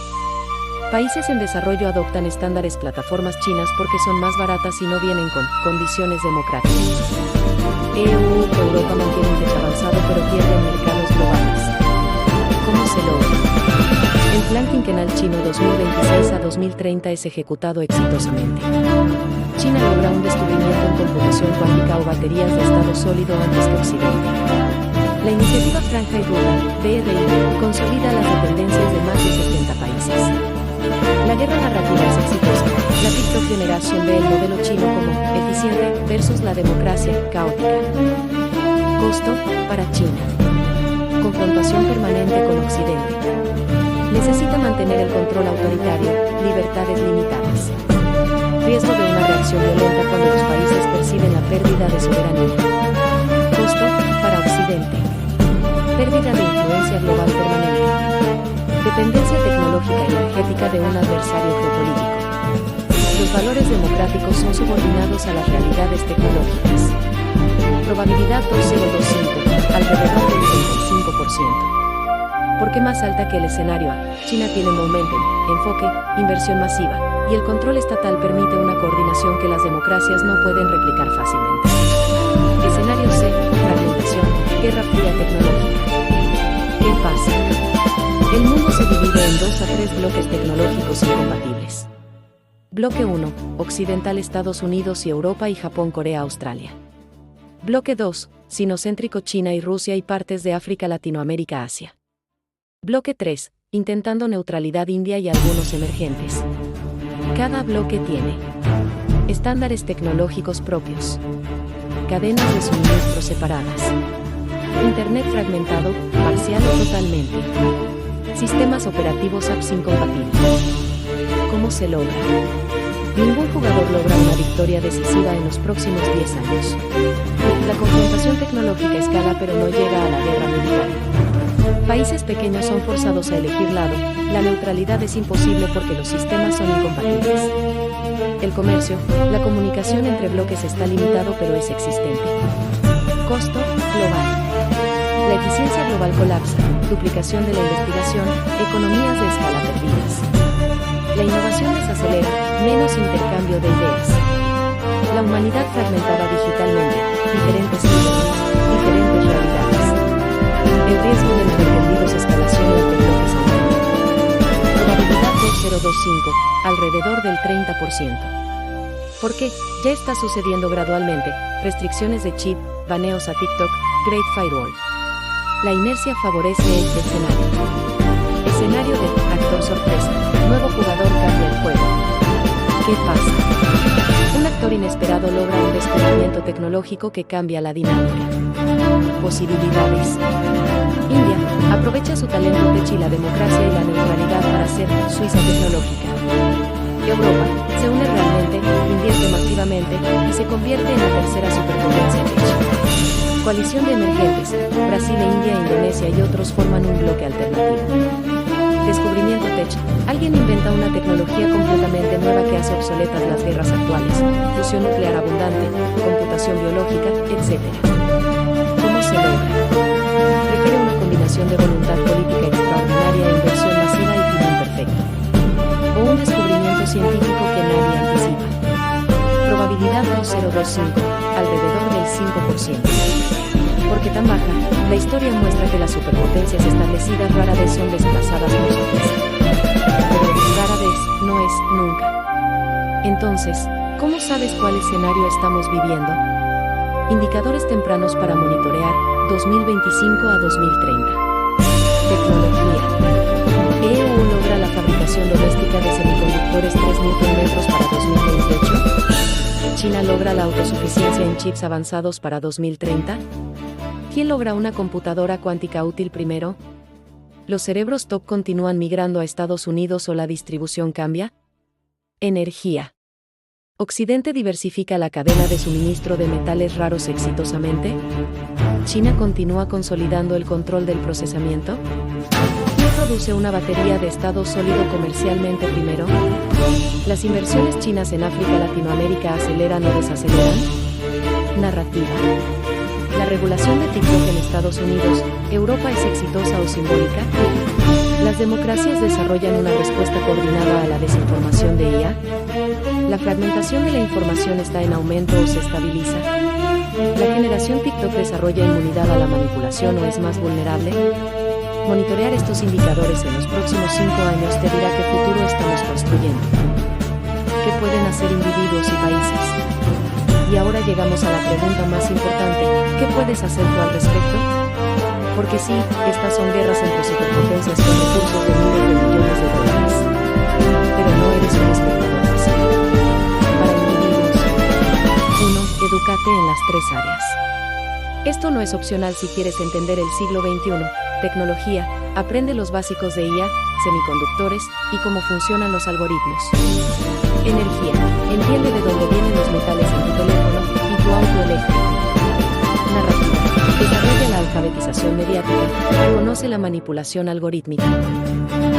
Países en desarrollo adoptan estándares plataformas chinas porque son más baratas y no vienen con condiciones democráticas. Europa mantiene un techo avanzado pero pierde en mercados globales. ¿Cómo se logra? El plan quinquenal chino 2026 a 2030 es ejecutado exitosamente. China logra un descubrimiento en computación cuántica o baterías de estado sólido antes que Occidente. La iniciativa Franja y Ruda, BRI, consolida las dependencias de más de 70 países. La guerra narrativa es exitosa. La TikTok Generation ve el modelo chino como eficiente versus la democracia caótica. Costo para China. Confrontación permanente con Occidente. Necesita mantener el control autoritario, libertades limitadas. Riesgo de una reacción violenta cuando los países perciben la pérdida de soberanía. Costo para Occidente. Pérdida de influencia global permanente. Dependencia tecnológica y energética de un adversario geopolítico. Los valores democráticos son subordinados a las realidades tecnológicas. Probabilidad 2025, alrededor del 25%. porque más alta que el escenario A. China tiene momentum, enfoque, inversión masiva, y el control estatal permite una coordinación que las democracias no pueden replicar fácilmente. Escenario C. Fragmentación, guerra fría tecnológica. ¿Qué pasa? El mundo se divide en 2 a 3 bloques tecnológicos incompatibles. Bloque 1, Occidental, Estados Unidos y Europa y Japón, Corea, Australia. Bloque 2, sinocéntrico, China y Rusia y partes de África, Latinoamérica, Asia. Bloque 3, intentando neutralidad, India y algunos emergentes. Cada bloque tiene estándares tecnológicos propios, cadenas de suministro separadas, Internet fragmentado, parcial o totalmente, sistemas operativos apps incompatibles. ¿Cómo se logra? Ningún jugador logra una victoria decisiva en los próximos 10 años. La confrontación tecnológica escala pero no llega a la guerra militar. Países pequeños son forzados a elegir lado, la neutralidad es imposible porque los sistemas son incompatibles. El comercio, la comunicación entre bloques está limitado pero es existente. Costo, global. La eficiencia global colapsa, duplicación de la investigación, economías de escala perdidas. La innovación desacelera, menos intercambio de ideas. La humanidad fragmentada digitalmente, diferentes niveles, diferentes realidades. El riesgo de malentendidos, escalación entre bloques aumenta. Probabilidad 2025, alrededor del 30%. ¿Por qué? Ya está sucediendo gradualmente, restricciones de chip, baneos a TikTok, Great Firewall. La inercia favorece este escenario. Escenario de actor sorpresa. Nuevo jugador cambia el juego. ¿Qué pasa? Un actor inesperado logra un descubrimiento tecnológico que cambia la dinámica. Posibilidades. India aprovecha su talento tech y la democracia y la neutralidad para hacer Suiza tecnológica. Europa se une realmente, invierte masivamente y se convierte en la tercera superpotencia tech. Coalición de emergentes, Brasil, India, Indonesia y otros forman un bloque alternativo. Descubrimiento tech. Alguien inventa una tecnología completamente nueva que hace obsoletas las guerras actuales. Fusión nuclear abundante, computación biológica, etc. ¿Cómo se logra? Requiere una combinación de voluntad política extraordinaria, inversión masiva y timón perfecto. O un descubrimiento científico que nadie anticipa. Probabilidad 2025, alrededor del 5%. ¿Por qué tan baja? La historia muestra que las superpotencias establecidas rara vez son desplazadas por sorpresa. Pero rara vez no es nunca. Entonces, ¿cómo sabes cuál escenario estamos viviendo? Indicadores tempranos para monitorear, 2025 a 2030. Tecnología. EU logra la fabricación doméstica de semiconductores 3 Nm para 2028. China logra la autosuficiencia en chips avanzados para 2030. ¿Quién logra una computadora cuántica útil primero? ¿Los cerebros top continúan migrando a Estados Unidos o la distribución cambia? Energía. ¿Occidente diversifica la cadena de suministro de metales raros exitosamente? ¿China continúa consolidando el control del procesamiento? ¿Quién produce una batería de estado sólido comercialmente primero? ¿Las inversiones chinas en África y Latinoamérica aceleran o desaceleran? Narrativa. ¿La regulación de TikTok en Estados Unidos, Europa es exitosa o simbólica? ¿Las democracias desarrollan una respuesta coordinada a la desinformación de IA? ¿La fragmentación de la información está en aumento o se estabiliza? ¿La generación TikTok desarrolla inmunidad a la manipulación o es más vulnerable? Monitorear estos indicadores en los próximos 5 años te dirá qué futuro estamos construyendo. ¿Qué pueden hacer individuos y países? Y ahora llegamos a la pregunta más importante, ¿qué puedes hacer tú al respecto? Porque sí, estas son guerras entre superpotencias con recursos de miles de millones de dólares. Pero no eres un espectador pasivo. Para individuos. 1. Edúcate en las 3 áreas. Esto no es opcional si quieres entender el siglo XXI. Tecnología, aprende los básicos de IA, semiconductores, y cómo funcionan los algoritmos. Energía, entiende de dónde vienen los metales en tu teléfono y tu auto eléctrico. Narrativa, desarrolla la alfabetización mediática, reconoce la manipulación algorítmica.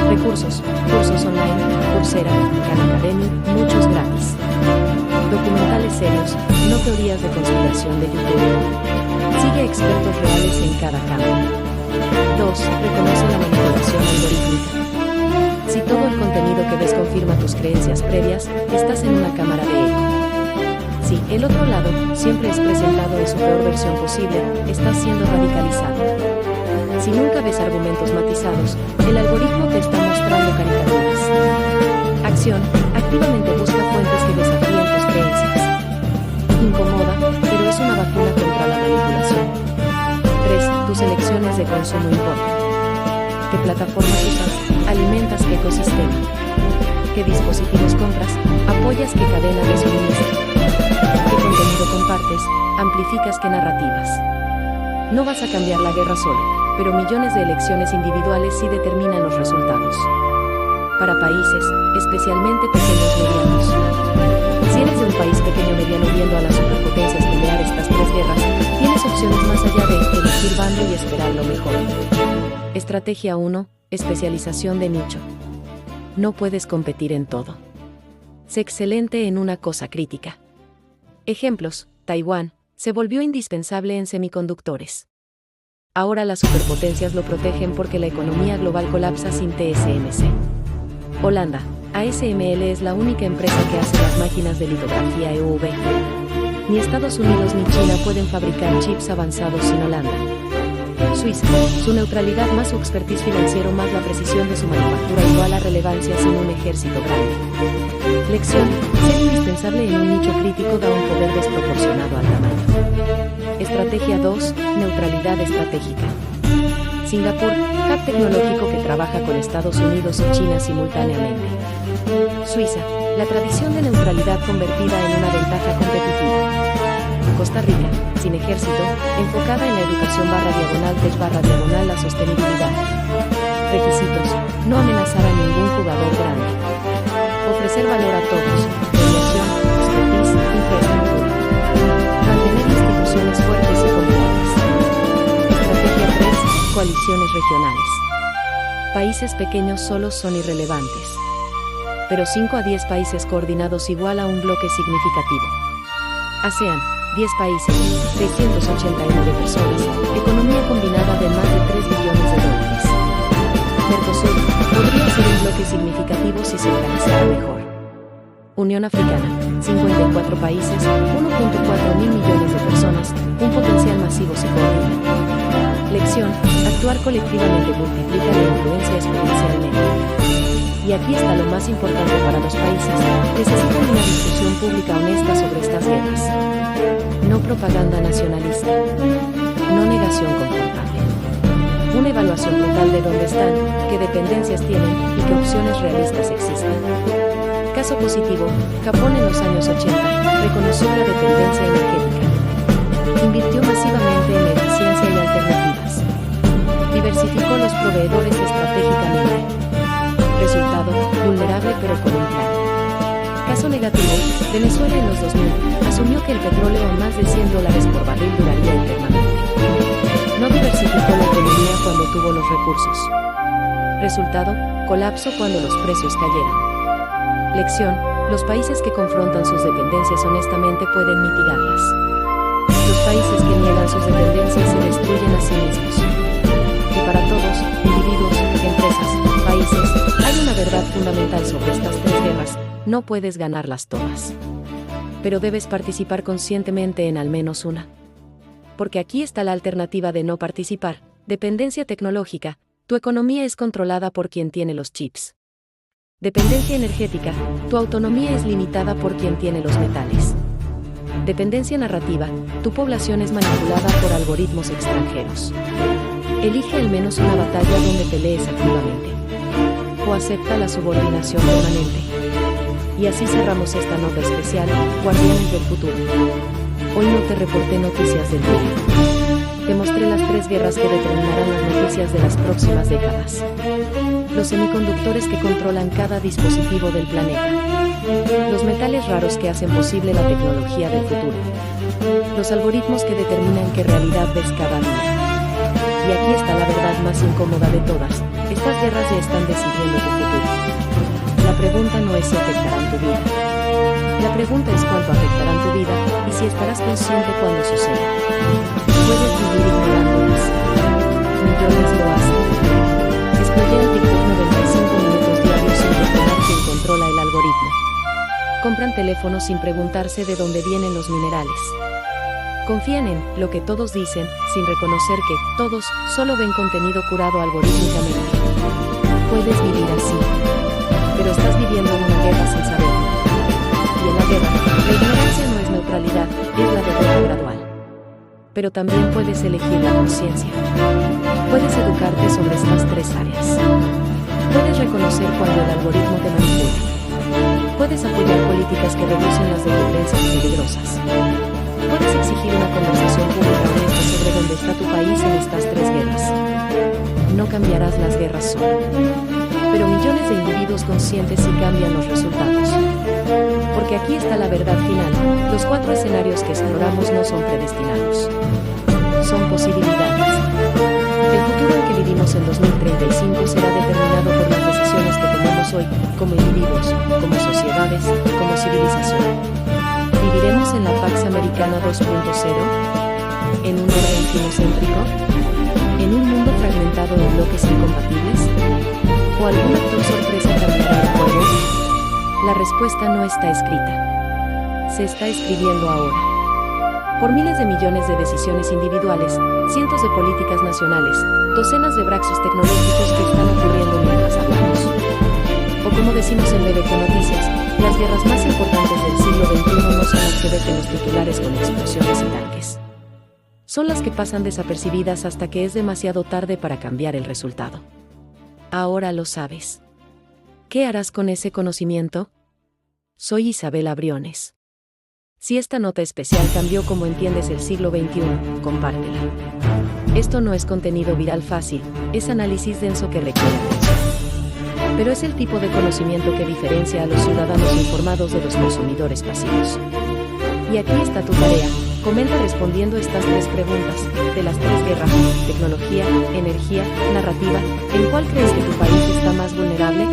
Recursos, cursos online, Coursera, Khan Academy, muchos gratis. Documentales serios, no teorías de conspiración de YouTube. Sigue a expertos reales en cada campo. 2. Reconoce la manipulación algorítmica. Si todo el contenido que ves confirma tus creencias previas, estás en una cámara de eco. Si el otro lado siempre es presentado en su peor versión posible, estás siendo radicalizado. Si nunca ves argumentos matizados, el algoritmo te está mostrando caricaturas. Acción. Activamente busca fuentes que desafíen tus creencias. Incomoda, pero es una vacuna contra la manipulación. 3. Tus elecciones de consumo importan. ¿Qué plataformas usas? ¿Alimentas qué ecosistema? ¿Qué dispositivos compras? ¿Apoyas qué cadena de suministro? ¿Qué contenido compartes? ¿Amplificas qué narrativas? No vas a cambiar la guerra solo, pero millones de elecciones individuales sí determinan los resultados. Para países, especialmente pequeños medianos. Si eres de un país pequeño mediano viendo a las superpotencias pelear estas tres guerras, tienes opciones más allá de elegir bando y esperar lo mejor. Estrategia 1. Especialización de nicho. No puedes competir en todo. Sé excelente en una cosa crítica. Ejemplos: Taiwán se volvió indispensable en semiconductores. Ahora las superpotencias lo protegen porque la economía global colapsa sin TSMC. Holanda, ASML es la única empresa que hace las máquinas de litografía EUV. Ni Estados Unidos ni China pueden fabricar chips avanzados sin Holanda. Suiza, su neutralidad más su expertise financiero más la precisión de su manufactura igual a relevancia sin un ejército grande. Lección: ser indispensable en un nicho crítico da un poder desproporcionado al tamaño. Estrategia 2. Neutralidad estratégica. Singapur, hub tecnológico que trabaja con Estados Unidos y China simultáneamente. Suiza, la tradición de neutralidad convertida en una ventaja competitiva. Costa Rica, sin ejército, enfocada en la educación /tech/la sostenibilidad. Requisitos: no amenazar a ningún jugador grande. Ofrecer valor a todos, mediación, expertise, infraestructura. Mantener instituciones fuertes y confiables. Estrategia 3. Coaliciones regionales. Países pequeños solos son irrelevantes. Pero 5 a 10 países coordinados igual a un bloque significativo. ASEAN, 10 países, 689 personas, economía combinada de más de 3 billones de dólares. Mercosur, podría ser un bloque significativo si se organizara mejor. Unión Africana, 54 países, 1.4 mil millones de personas, un potencial masivo se coordina. Lección: actuar colectivamente multiplica la influencia exponencialmente. Y aquí está lo más importante para los países: necesitan una discusión pública honesta sobre estas guerras. No propaganda nacionalista. No negación confortable. Una evaluación brutal de dónde están, qué dependencias tienen y qué opciones realistas existen. Caso positivo: Japón en los años 80 reconoció la dependencia energética. Invirtió masivamente en eficiencia y alternativas. Diversificó los proveedores estratégicamente. Resultado: vulnerable pero con un plan. Caso negativo: Venezuela en los 2000 asumió que el petróleo a más de $100 por barril duraría eternamente. No diversificó la economía cuando tuvo los recursos. Resultado: colapso cuando los precios cayeron. Lección: los países que confrontan sus dependencias honestamente pueden mitigarlas. Los países que niegan sus dependencias se destruyen a sí mismos. Y para todos, individuos, empresas, países, hay una verdad fundamental sobre estas tres guerras: no puedes ganarlas todas. Pero debes participar conscientemente en al menos una. Porque aquí está la alternativa de no participar: dependencia tecnológica, tu economía es controlada por quien tiene los chips. Dependencia energética, tu autonomía es limitada por quien tiene los metales. Dependencia narrativa, tu población es manipulada por algoritmos extranjeros. Elige al menos una batalla donde pelees activamente. O acepta la subordinación permanente. Y así cerramos esta nota especial, Guardianes del Futuro. Hoy no te reporté noticias del día. Te mostré las tres guerras que determinarán las noticias de las próximas décadas. Los semiconductores que controlan cada dispositivo del planeta. Los metales raros que hacen posible la tecnología del futuro. Los algoritmos que determinan qué realidad ves cada día. Y aquí está la verdad más incómoda de todas: estas guerras ya están decidiendo tu futuro. La pregunta no es si afectarán tu vida. La pregunta es cuánto afectarán tu vida y si estarás consciente cuando suceda. Puedes vivir ignorándolas. millones lo hacen. Excluyen TikTok 95 minutos diarios sin cuestionar quién controla el algoritmo. Compran teléfonos sin preguntarse de dónde vienen los minerales. Confían en lo que todos dicen, sin reconocer que todos solo ven contenido curado algorítmicamente. Puedes vivir así, pero estás viviendo en una guerra sin saberlo. Y en la guerra, la ignorancia no es neutralidad, es la derrota gradual. Pero también puedes elegir la conciencia. Puedes educarte sobre estas tres áreas. Puedes reconocer cuando el algoritmo te manipula. Puedes apoyar políticas que reducen las dependencias peligrosas. Puedes exigir una conversación pública honesta sobre dónde está tu país en estas tres guerras. No cambiarás las guerras solo. Pero millones de individuos conscientes sí cambian los resultados. Porque aquí está la verdad final. Los 4 escenarios que exploramos no son predestinados. Son posibilidades. El futuro en que vivimos en 2035 será determinado por las decisiones que tomemos hoy, como individuos, como sociedades, como civilización. ¿Viviremos en la Pax Americana 2.0? ¿En un era infinocéntrico? ¿En un mundo fragmentado en bloques incompatibles? ¿O algún actor sorpresa cambiará el juego? La respuesta no está escrita. Se está escribiendo ahora. Por miles de millones de decisiones individuales, cientos de políticas nacionales, docenas de braxos tecnológicos que están ocurriendo mientras hablamos. O como decimos en BBC Noticias, las guerras más importantes del siglo XXI no son las que ven los titulares con explosiones y tanques. Son las que pasan desapercibidas hasta que es demasiado tarde para cambiar el resultado. Ahora lo sabes. ¿Qué harás con ese conocimiento? Soy Isabela Briones. Si esta nota especial cambió como entiendes el siglo XXI, compártela. Esto no es contenido viral fácil, es análisis denso que requiere atención. Pero es el tipo de conocimiento que diferencia a los ciudadanos informados de los consumidores pasivos. Y aquí está tu tarea. Comenta respondiendo estas 3 preguntas, de las 3 guerras: tecnología, energía, narrativa. ¿En cuál crees que tu país está más vulnerable?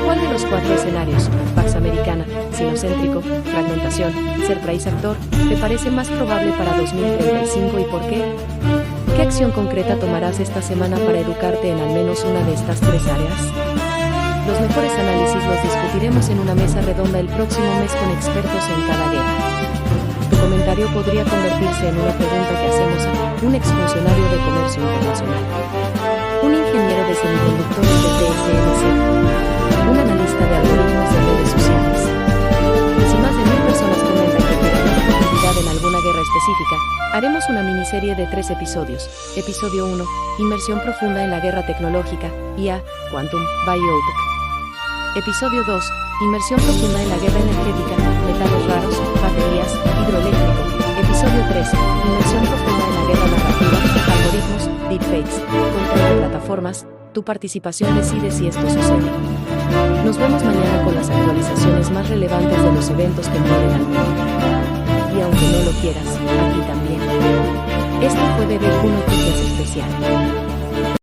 ¿Cuál de los 4 escenarios, Pax Americana, sinocéntrico, fragmentación, ser país actor, te parece más probable para 2035 y por qué? ¿Qué acción concreta tomarás esta semana para educarte en al menos una de estas 3 áreas? Los mejores análisis los discutiremos en una mesa redonda el próximo mes con expertos en cada guerra. Tu comentario podría convertirse en una pregunta que hacemos a un exfuncionario de comercio internacional, un ingeniero de semiconductores de TSMC, un analista de algoritmos de redes sociales. Si más de 1000 personas comentan que quieren profundidad en alguna guerra específica, haremos una miniserie de 3 episodios. Episodio 1, Inmersión profunda en la guerra tecnológica, IA, Quantum, Biotech. Episodio 2, Inmersión profunda en la guerra energética, metales raros, baterías, hidroeléctrico. Episodio 3, Inmersión profunda en la guerra narrativa, algoritmos, deepfakes, control de plataformas. Tu participación decide si esto sucede. Nos vemos mañana con las actualizaciones más relevantes de los eventos que mueven al mundo. Y aunque no lo quieras, aquí también. Esto fue BBC Noticias Especial.